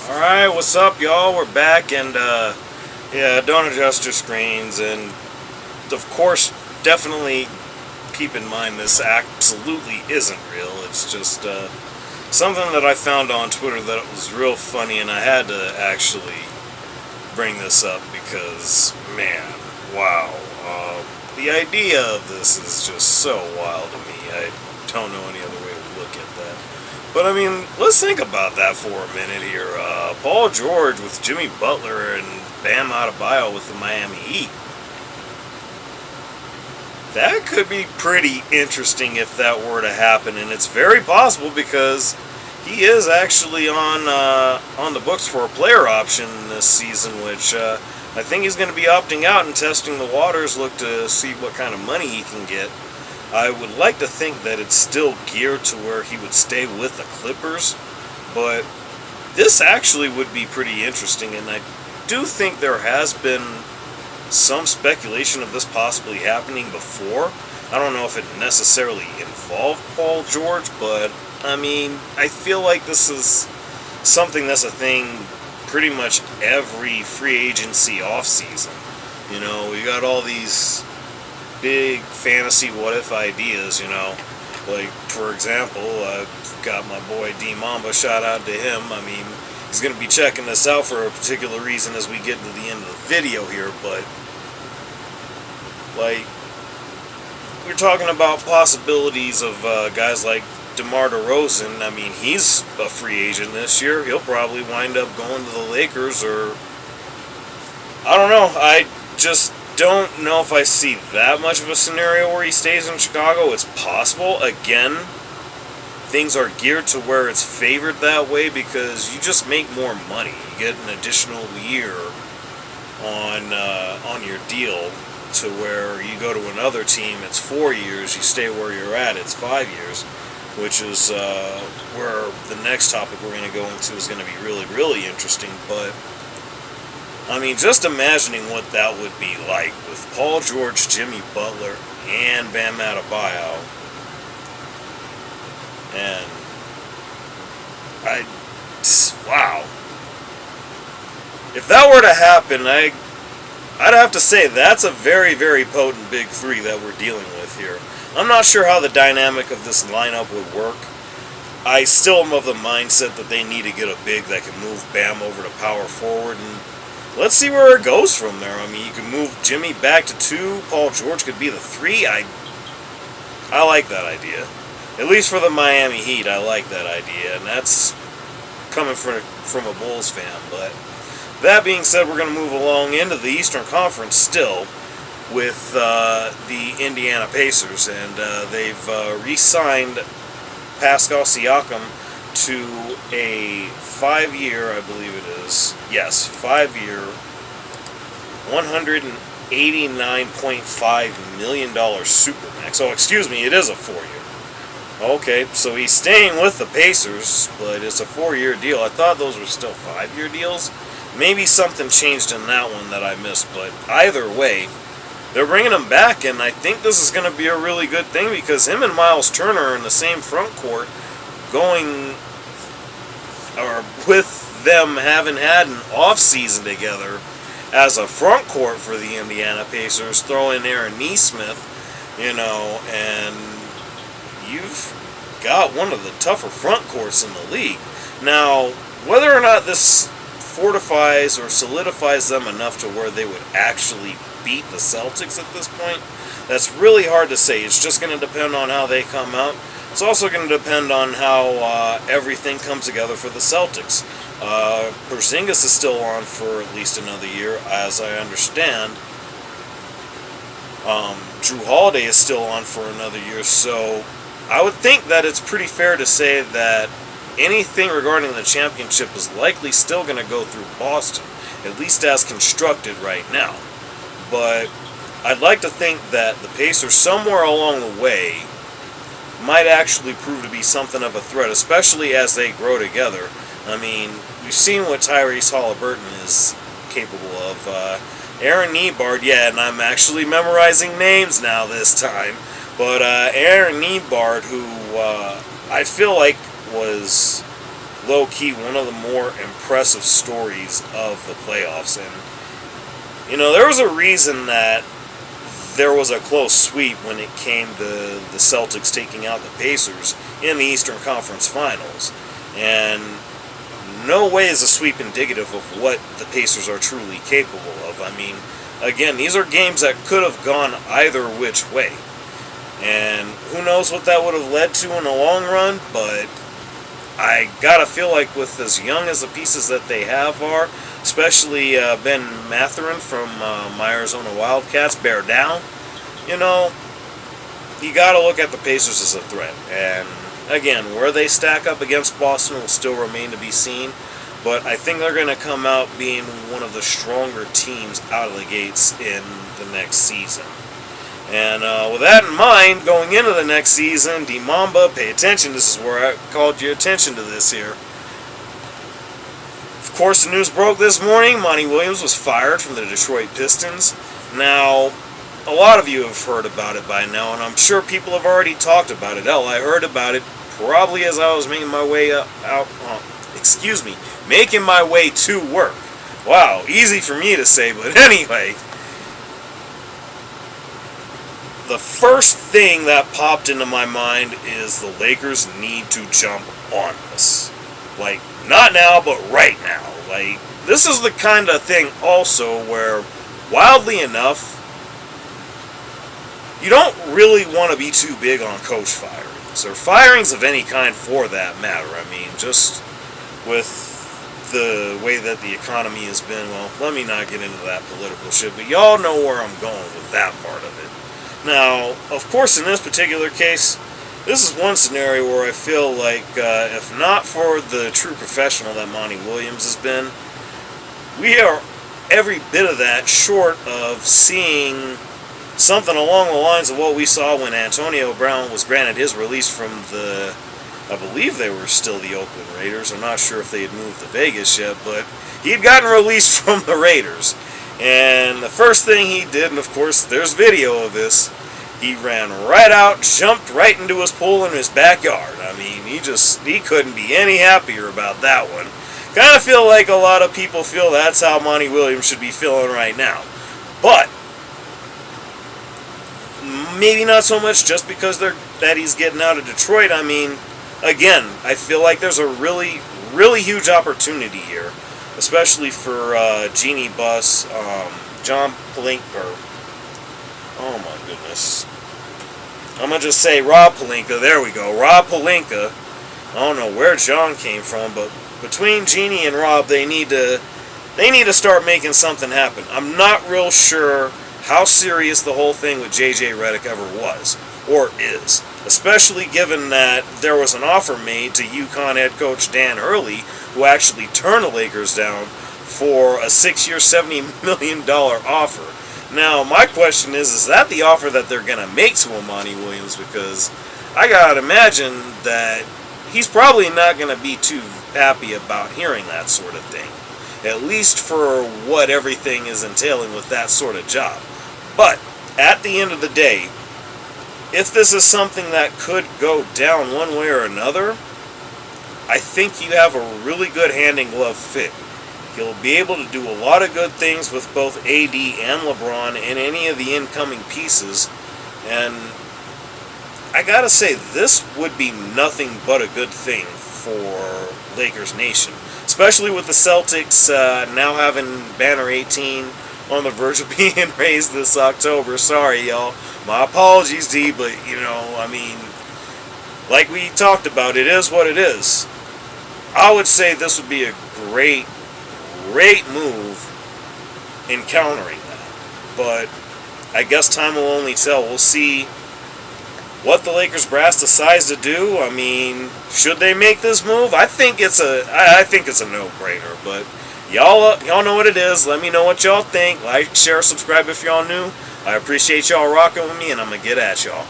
Alright, what's up, y'all? We're back, and, yeah, don't adjust your screens, and, of course, definitely keep in mind this absolutely isn't real. It's just, something that I found on Twitter that was real funny, and I had to actually bring this up because, man, wow. The idea of this is just so wild to me. I don't know any other way to look at that. But I mean, let's think about that for a minute here. Paul George with Jimmy Butler and Bam Adebayo with the Miami Heat. That could be pretty interesting if that were to happen, and it's very possible because he is actually on the books for a player option this season, which I think he's going to be opting out and testing the waters, look to see what kind of money he can get. I would like to think that it's still geared to where he would stay with the Clippers, but this actually would be pretty interesting, and I do think there has been some speculation of this possibly happening before. I don't know if it necessarily involved Paul George, but I mean, I feel like this is something that's a thing pretty much every free agency offseason. You know, we got all these big fantasy what-if ideas, you know. Like, for example, I've got my boy D Mamba, shout out to him. I mean, he's going to be checking this out for a particular reason as we get to the end of the video here, but, like, we're talking about possibilities of guys like DeMar DeRozan. I mean, he's a free agent this year. He'll probably wind up going to the Lakers, or I don't know. I just don't know if I see that much of a scenario where he stays in Chicago. It's possible. Again, things are geared to where it's favored that way because you just make more money. You get an additional year on your deal, to where you go to another team, it's 4 years, you stay where you're at, it's 5 years, which is where the next topic we're going to go into is going to be really, really interesting. But, I mean, just imagining what that would be like with Paul George, Jimmy Butler, and Bam Adebayo. And, wow. If that were to happen, I'd have to say that's a very, very potent big three that we're dealing with here. I'm not sure how the dynamic of this lineup would work. I still am of the mindset that they need to get a big that can move Bam over to power forward, and let's see where it goes from there. I mean, you can move Jimmy back to 2, Paul George could be the 3. I like that idea. At least for the Miami Heat, I like that idea, and that's coming from a Bulls fan. But that being said, we're going to move along into the Eastern Conference still with the Indiana Pacers, and they've re-signed Pascal Siakam to a 5-year, I believe it is, yes, 5-year, $189.5 million supermax. Oh, excuse me, it is a 4-year. Okay, so he's staying with the Pacers, but it's a 4-year deal. I thought those were still 5-year deals. Maybe something changed in that one that I missed, but either way, they're bringing him back, and I think this is going to be a really good thing because him and Miles Turner are in the same front court, going, or with them having had an off-season together as a front court for the Indiana Pacers, throw in Aaron Nesmith, you know, and you've got one of the tougher front courts in the league. Now, whether or not this fortifies or solidifies them enough to where they would actually beat the Celtics at this point, that's really hard to say. It's just going to depend on how they come out. It's also going to depend on how everything comes together for the Celtics. Porzingis is still on for at least another year, as I understand. Drew Holiday is still on for another year, so I would think that it's pretty fair to say that anything regarding the championship is likely still going to go through Boston, at least as constructed right now. But I'd like to think that the Pacers, somewhere along the way, might actually prove to be something of a threat, especially as they grow together. I mean, we've seen what Tyrese Halliburton is capable of. Aaron Nebard, yeah, and I'm actually memorizing names now this time, but Aaron Nebard, who I feel like was low-key one of the more impressive stories of the playoffs. And, you know, there was a reason that there was a close sweep when it came to the Celtics taking out the Pacers in the Eastern Conference Finals. And no way is a sweep indicative of what the Pacers are truly capable of. I mean, again, these are games that could have gone either which way. And who knows what that would have led to in the long run, but I gotta feel like with as young as the pieces that they have are, especially Ben Mathurin from my Arizona Wildcats, bear down, you know, you gotta look at the Pacers as a threat. And again, where they stack up against Boston will still remain to be seen, but I think they're going to come out being one of the stronger teams out of the gates in the next season. And with that in mind, going into the next season, D-Mamba, pay attention. This is where I called your attention to this here. Of course, the news broke this morning. Monty Williams was fired from the Detroit Pistons. Now, a lot of you have heard about it by now, and I'm sure people have already talked about it. Hell, I heard about it probably as I was making my way making my way to work. Wow, easy for me to say, but anyway. The first thing that popped into my mind is the Lakers need to jump on this. Like, not now, but right now. Like, this is the kind of thing also where, wildly enough, you don't really want to be too big on coach firings, or firings of any kind for that matter. I mean, just with the way that the economy has been, well, let me not get into that political shit, but y'all know where I'm going with that part of it. Now, of course, in this particular case, this is one scenario where I feel like, if not for the true professional that Monty Williams has been, we are every bit of that short of seeing something along the lines of what we saw when Antonio Brown was granted his release from the, I believe they were still the Oakland Raiders. I'm not sure if they had moved to Vegas yet, but he had gotten released from the Raiders. And the first thing he did, and of course there's video of this, he ran right out, jumped right into his pool in his backyard. I mean, he couldn't be any happier about that one. Kind of feel like a lot of people feel that's how Monty Williams should be feeling right now. But maybe not so much just because that he's getting out of Detroit. I mean, again, I feel like there's a really, really huge opportunity here, especially for Jeannie Buss, John Palinka. Oh my goodness. I'm going to just say Rob Palinka. There we go. Rob Palinka. I don't know where John came from, but between Jeannie and Rob, they need to start making something happen. I'm not real sure how serious the whole thing with J.J. Redick ever was, or is, especially given that there was an offer made to UConn head coach Dan Hurley, who actually turned the Lakers down for a 6-year, $70 million offer. Now, my question is that the offer that they're going to make to Monty Williams? Because I got to imagine that he's probably not going to be too happy about hearing that sort of thing, at least for what everything is entailing with that sort of job. But at the end of the day, if this is something that could go down one way or another, I think you have a really good hand-in-glove fit. He'll be able to do a lot of good things with both AD and LeBron and any of the incoming pieces. And I gotta say, this would be nothing but a good thing for Lakers Nation. Especially with the Celtics now having Banner 18 on the verge of being raised this October. Sorry, y'all. My apologies, D, but, you know, I mean, like we talked about, it is what it is. I would say this would be a great move in countering that. But I guess time will only tell. We'll see what the Lakers brass decides to do. I mean, should they make this move? I think it's a no-brainer. But y'all know what it is. Let me know what y'all think. Like, share, subscribe if y'all new. I appreciate y'all rocking with me, and I'm gonna get at y'all.